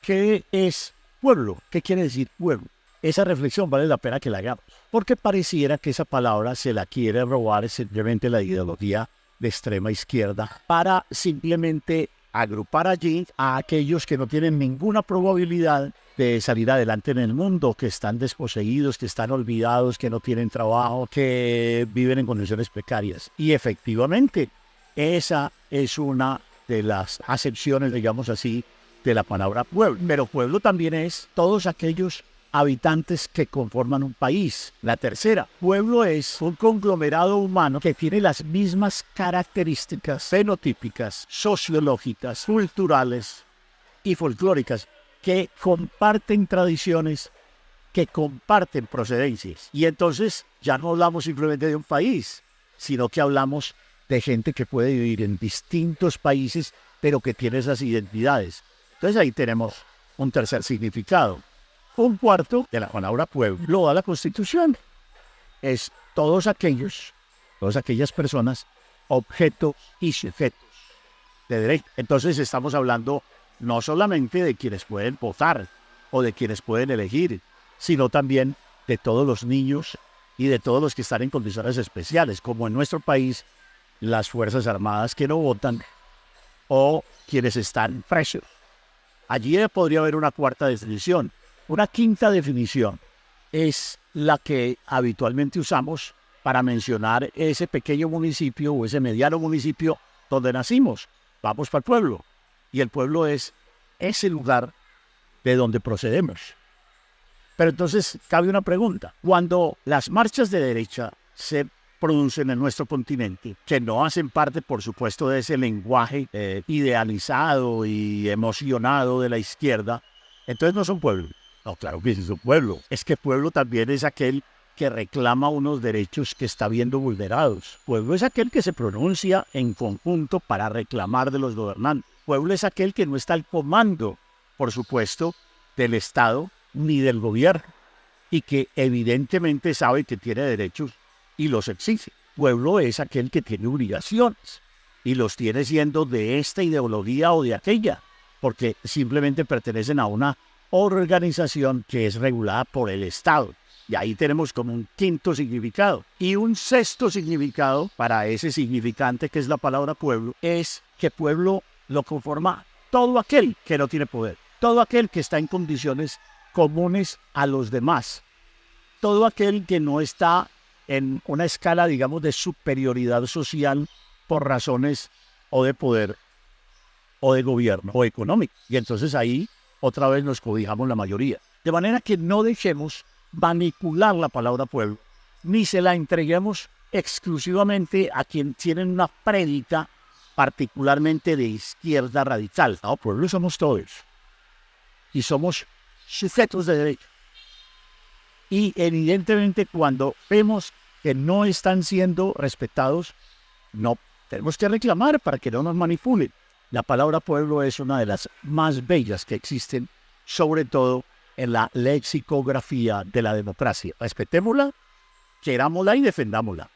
¿qué es pueblo? ¿Qué quiere decir pueblo? Esa reflexión vale la pena que la hagamos, porque pareciera que esa palabra se la quiere robar simplemente la ideología de extrema izquierda para simplemente agrupar allí a aquellos que no tienen ninguna probabilidad de salir adelante en el mundo, que están desposeídos, que están olvidados, que no tienen trabajo, que viven en condiciones precarias. Y efectivamente, esa es una de las acepciones, digamos así, de la palabra pueblo. Pero pueblo también es todos aquellos habitantes que conforman un país. La tercera, pueblo es un conglomerado humano que tiene las mismas características fenotípicas, sociológicas, culturales y folclóricas, que comparten tradiciones, que comparten procedencias. Y entonces ya no hablamos simplemente de un país, sino que hablamos de gente que puede vivir en distintos países, pero que tiene esas identidades. Entonces ahí tenemos un tercer significado. Un cuarto de la palabra pueblo lo da la Constitución. Es todas aquellas personas, objetos y sujetos de derecho. Entonces estamos hablando no solamente de quienes pueden votar o de quienes pueden elegir, sino también de todos los niños y de todos los que están en condiciones especiales, como en nuestro país las Fuerzas Armadas que no votan o quienes están presos. Allí podría haber una cuarta definición. Una quinta definición es la que habitualmente usamos para mencionar ese pequeño municipio o ese mediano municipio donde nacimos. Vamos para el pueblo. Y el pueblo es ese lugar de donde procedemos. Pero entonces cabe una pregunta. Cuando las marchas de derecha se producen en nuestro continente, que no hacen parte, por supuesto, de ese lenguaje idealizado y emocionado de la izquierda, entonces no son pueblos. No, claro que sí es un pueblo. Es que pueblo también es aquel que reclama unos derechos que está viendo vulnerados. Pueblo es aquel que se pronuncia en conjunto para reclamar de los gobernantes. Pueblo es aquel que no está al comando, por supuesto, del Estado ni del gobierno, y que evidentemente sabe que tiene derechos y los exige. Pueblo es aquel que tiene obligaciones y los tiene siendo de esta ideología o de aquella, porque simplemente pertenecen a una organización que es regulada por el Estado. Y ahí tenemos como un quinto significado. Y un sexto significado para ese significante que es la palabra pueblo, es que pueblo lo conforma todo aquel que no tiene poder, todo aquel que está en condiciones comunes a los demás, todo aquel que no está en una escala, digamos, de superioridad social por razones o de poder o de gobierno o económico. Y entonces ahí otra vez nos cobijamos la mayoría. De manera que no dejemos manipular la palabra pueblo, ni se la entreguemos exclusivamente a quien tienen una prédica particularmente de izquierda radical. No, pueblo somos todos. Y somos sujetos de derecho. Y evidentemente cuando vemos que no están siendo respetados, no tenemos que reclamar para que no nos manipulen. La palabra pueblo es una de las más bellas que existen, sobre todo en la lexicografía de la democracia. Respetémosla, querámosla y defendámosla.